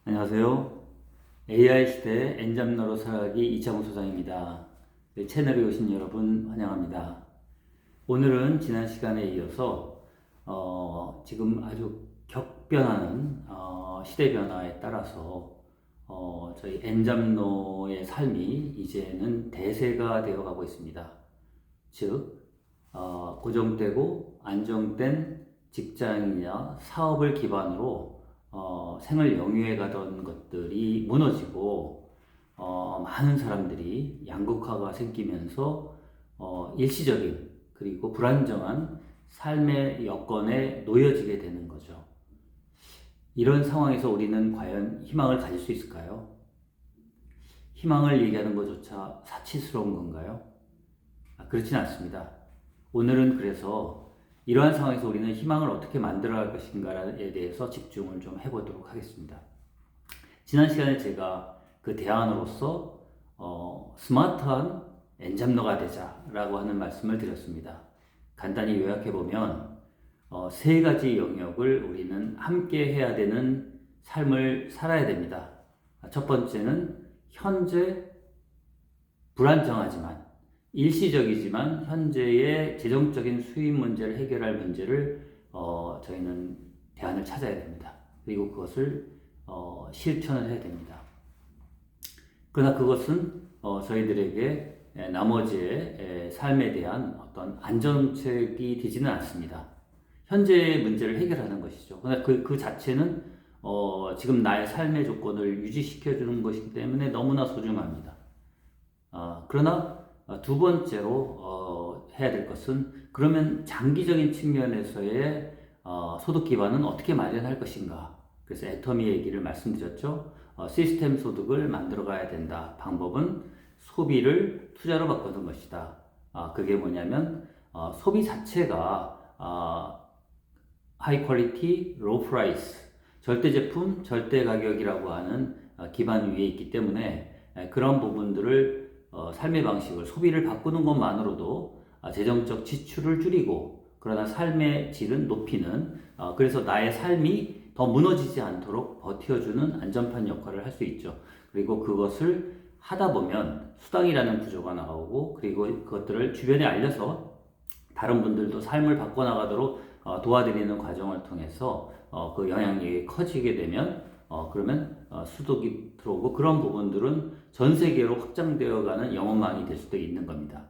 안녕하세요. AI 시대의 엔잡러로 살아가기 이창호 소장입니다. 네, 채널에 오신 여러분 환영합니다. 오늘은 지난 시간에 이어서 지금 아주 격변하는 시대 변화에 따라서 저희 엔잡러의 삶이 이제는 대세가 되어가고 있습니다. 즉 고정되고 안정된 직장이나 사업을 기반으로 생을 영위해 가던 것들이 무너지고 많은 사람들이 양극화가 생기면서 일시적인 그리고 불안정한 삶의 여건에 놓여지게 되는 거죠. 이런 상황에서 우리는 과연 희망을 가질 수 있을까요? 희망을 얘기하는 것조차 사치스러운 건가요? 그렇진 않습니다. 오늘은 그래서 이러한 상황에서 우리는 희망을 어떻게 만들어갈 것인가에 대해서 집중을 좀 해보도록 하겠습니다. 지난 시간에 제가 그 대안으로서 스마트한 엔잡러가 되자라고 하는 말씀을 드렸습니다. 간단히 요약해보면 세 가지 영역을 우리는 함께 해야 되는 삶을 살아야 됩니다. 첫 번째는 현재 불안정하지만 일시적이지만 현재의 재정적인 수입 문제를 해결할 문제를 저희는 대안을 찾아야 됩니다. 그리고 그것을 실천을 해야 됩니다. 그러나 그것은 저희들에게 나머지의 삶에 대한 어떤 안정책이 되지는 않습니다. 현재의 문제를 해결하는 것이죠. 그러나 그 자체는 지금 나의 삶의 조건을 유지시켜주는 것이기 때문에 너무나 소중합니다. 그러나 두 번째로 해야 될 것은 그러면 장기적인 측면에서의 소득 기반은 어떻게 마련할 것인가. 그래서 애터미 얘기를 말씀드렸죠. 시스템 소득을 만들어 가야 된다. 방법은 소비를 투자로 바꾸는 것이다. 그게 뭐냐면 소비 자체가 하이 퀄리티, 로우 프라이스, 절대 제품, 절대 가격이라고 하는 기반 위에 있기 때문에 그런 부분들을 삶의 방식을 소비를 바꾸는 것만으로도 재정적 지출을 줄이고 그러나 삶의 질은 높이는 그래서 나의 삶이 더 무너지지 않도록 버텨주는 안전판 역할을 할 수 있죠. 그리고 그것을 하다 보면 수당이라는 구조가 나오고 그리고 그것들을 주변에 알려서 다른 분들도 삶을 바꿔나가도록 도와드리는 과정을 통해서 그 영향력이 커지게 되면 그러면 수독이 들어오고 그런 부분들은 전 세계로 확장되어가는 영업망이 될 수도 있는 겁니다.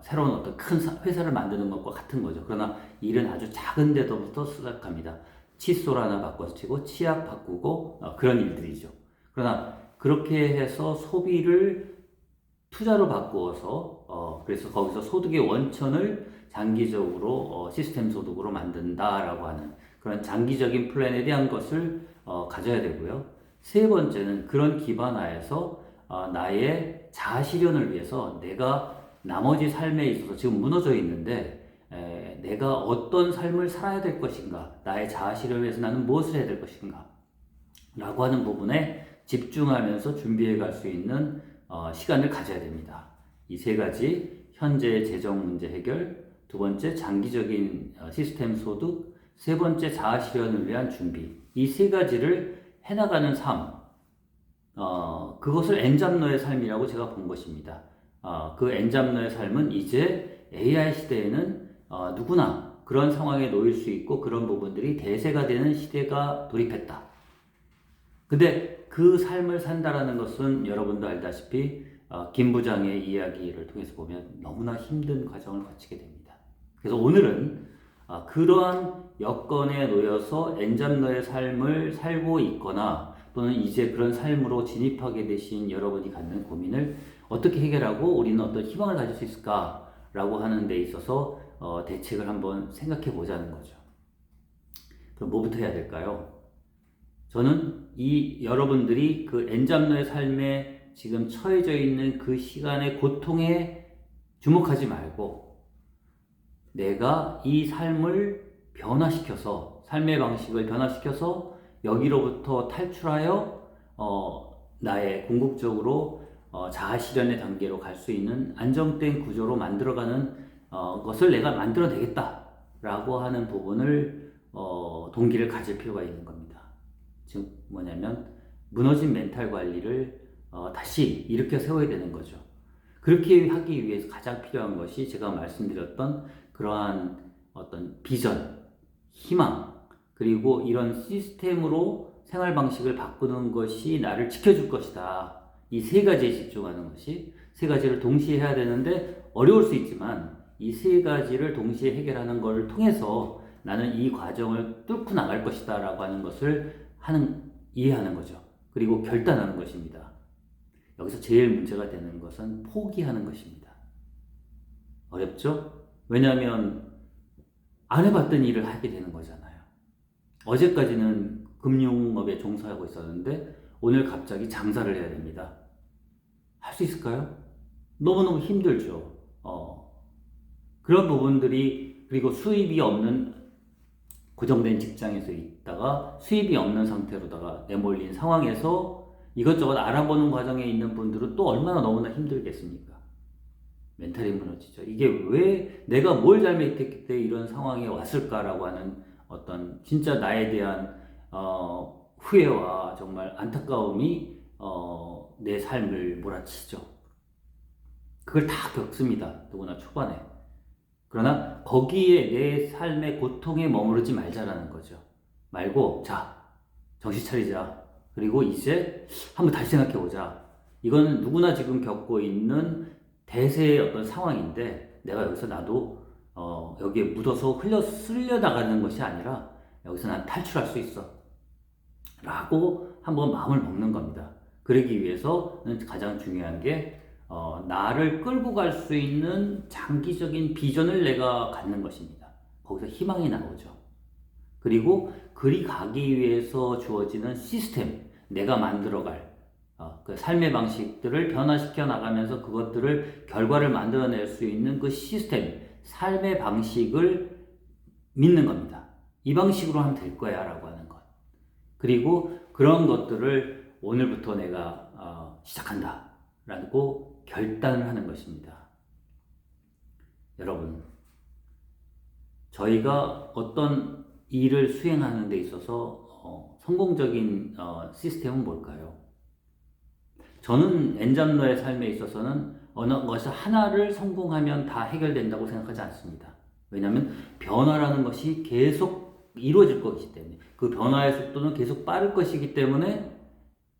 새로운 어떤 큰 회사를 만드는 것과 같은 거죠. 그러나 일은 아주 작은 데서부터 시작합니다. 칫솔 하나 바꿔치고 치약 바꾸고 그런 일들이죠. 그러나 그렇게 해서 소비를 투자로 바꾸어서 그래서 거기서 소득의 원천을 장기적으로 시스템 소득으로 만든다라고 하는 그런 장기적인 플랜에 대한 것을 가져야 되고요. 세 번째는 그런 기반 하에서 나의 자아 실현을 위해서 내가 나머지 삶에 있어서 지금 무너져 있는데 내가 어떤 삶을 살아야 될 것인가, 나의 자아 실현을 위해서 나는 무엇을 해야 될 것인가 라고 하는 부분에 집중하면서 준비해 갈 수 있는 시간을 가져야 됩니다. 이 세 가지, 현재의 재정 문제 해결, 두 번째 장기적인 시스템 소득, 세 번째 자아 실현을 위한 준비, 이 세 가지를 해나가는 삶, 그것을 엔잡러의 삶이라고 제가 본 것입니다. 그 엔잡러의 삶은 이제 AI 시대에는 누구나 그런 상황에 놓일 수 있고 그런 부분들이 대세가 되는 시대가 돌입했다. 근데 그 삶을 산다라는 것은 여러분도 알다시피 김 부장의 이야기를 통해서 보면 너무나 힘든 과정을 거치게 됩니다. 그래서 오늘은 그러한 여건에 놓여서 엔잡러의 삶을 살고 있거나 또는 이제 그런 삶으로 진입하게 되신 여러분이 갖는 고민을 어떻게 해결하고 우리는 어떤 희망을 가질 수 있을까라고 하는 데 있어서 대책을 한번 생각해 보자는 거죠. 그럼 뭐부터 해야 될까요? 저는 이 여러분들이 그 엔잡러의 삶에 지금 처해져 있는 그 시간의 고통에 주목하지 말고 내가 이 삶을 변화시켜서 삶의 방식을 변화시켜서 여기로부터 탈출하여 나의 궁극적으로 자아 실현의 단계로 갈 수 있는 안정된 구조로 만들어가는 것을 내가 만들어내겠다라고 하는 부분을 동기를 가질 필요가 있는 겁니다. 즉 뭐냐면 무너진 멘탈 관리를 다시 일으켜 세워야 되는 거죠. 그렇게 하기 위해서 가장 필요한 것이 제가 말씀드렸던 그러한 어떤 비전, 희망, 그리고 이런 시스템으로 생활 방식을 바꾸는 것이 나를 지켜줄 것이다. 이 세 가지에 집중하는 것이, 세 가지를 동시에 해야 되는데 어려울 수 있지만 이 세 가지를 동시에 해결하는 것을 통해서 나는 이 과정을 뚫고 나갈 것이다 라고 하는 것을 이해하는 거죠. 그리고 결단하는 것입니다. 여기서 제일 문제가 되는 것은 포기하는 것입니다. 어렵죠? 왜냐하면 안 해봤던 일을 하게 되는 거잖아요. 어제까지는 금융업에 종사하고 있었는데 오늘 갑자기 장사를 해야 됩니다. 할 수 있을까요? 너무너무 힘들죠. 그런 부분들이, 그리고 수입이 없는 고정된 직장에서 있다가 수입이 없는 상태로다가 내몰린 상황에서 이것저것 알아보는 과정에 있는 분들은 또 얼마나 너무나 힘들겠습니까? 멘탈이 무너지죠. 이게 왜 내가 뭘 잘못했기 때문에 이런 상황에 왔을까라고 하는 어떤 진짜 나에 대한 후회와 정말 안타까움이 내 삶을 몰아치죠. 그걸 다 겪습니다. 누구나 초반에. 그러나 거기에 내 삶의 고통에 머무르지 말자라는 거죠. 말고 자, 정신 차리자. 그리고 이제 한번 다시 생각해보자. 이건 누구나 지금 겪고 있는 대세의 어떤 상황인데 내가 여기서 나도 여기에 묻어서 쓸려나가는 것이 아니라 여기서 난 탈출할 수 있어 라고 한번 마음을 먹는 겁니다. 그러기 위해서는 가장 중요한 게 나를 끌고 갈 수 있는 장기적인 비전을 내가 갖는 것입니다. 거기서 희망이 나오죠. 그리고 그리 가기 위해서 주어지는 시스템, 내가 만들어갈 그 삶의 방식들을 변화시켜 나가면서 그것들을 결과를 만들어낼 수 있는 그 시스템, 삶의 방식을 믿는 겁니다. 이 방식으로 하면 될 거야 라고 하는 것. 그리고 그런 것들을 오늘부터 내가 시작한다 라고 결단을 하는 것입니다. 여러분, 저희가 어떤 일을 수행하는 데 있어서 성공적인 시스템은 뭘까요? 저는 엔잡러의 삶에 있어서는 어느 것이 하나를 성공하면 다 해결된다고 생각하지 않습니다. 왜냐하면 변화라는 것이 계속 이루어질 것이기 때문에, 그 변화의 속도는 계속 빠를 것이기 때문에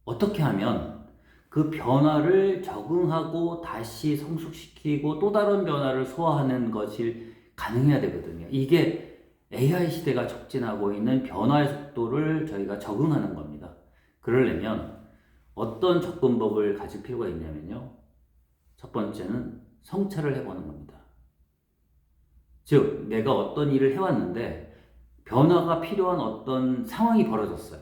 어떻게 하면 그 변화를 적응하고 다시 성숙시키고 또 다른 변화를 소화하는 것이 가능해야 되거든요. 이게 AI 시대가 촉진하고 있는 변화의 속도를 저희가 적응하는 겁니다. 그러려면 어떤 접근법을 가질 필요가 있냐면요. 첫 번째는 성찰을 해보는 겁니다. 즉, 내가 어떤 일을 해왔는데 변화가 필요한 어떤 상황이 벌어졌어요.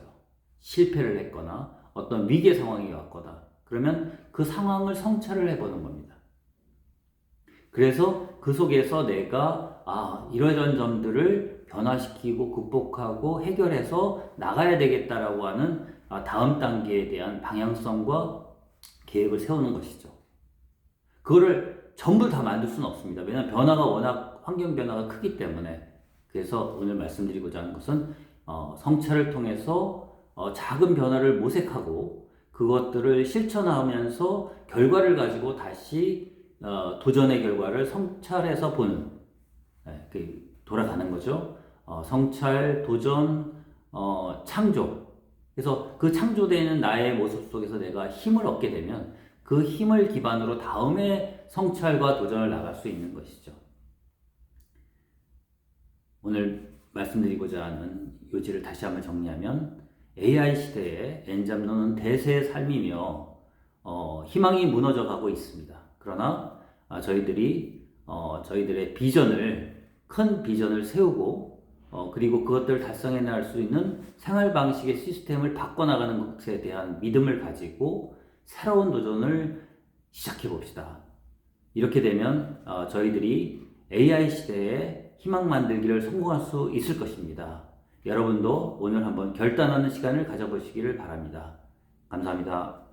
실패를 했거나 어떤 위기의 상황이 왔거나 그러면 그 상황을 성찰을 해보는 겁니다. 그래서 그 속에서 내가 이러이러한 점들을 변화시키고 극복하고 해결해서 나가야 되겠다라고 하는 다음 단계에 대한 방향성과 계획을 세우는 것이죠. 그거를 전부 다 만들 수는 없습니다. 왜냐하면 변화가 워낙 환경 변화가 크기 때문에. 그래서 오늘 말씀드리고자 하는 것은 성찰을 통해서 작은 변화를 모색하고 그것들을 실천하면서 결과를 가지고 다시 도전의 결과를 성찰해서 보는, 돌아가는 거죠. 성찰, 도전, 창조. 그래서 그 창조되는 나의 모습 속에서 내가 힘을 얻게 되면 그 힘을 기반으로 다음에 성찰과 도전을 나갈 수 있는 것이죠. 오늘 말씀드리고자 하는 요지를 다시 한번 정리하면 AI 시대에 엔잡러는 대세의 삶이며 희망이 무너져 가고 있습니다. 그러나 저희들의 큰 비전을 세우고 그리고 그것들을 달성해 나갈 수 있는 생활 방식의 시스템을 바꿔나가는 것에 대한 믿음을 가지고 새로운 도전을 시작해 봅시다. 이렇게 되면 저희들이 AI 시대에 희망 만들기를 성공할 수 있을 것입니다. 여러분도 오늘 한번 결단하는 시간을 가져보시기를 바랍니다. 감사합니다.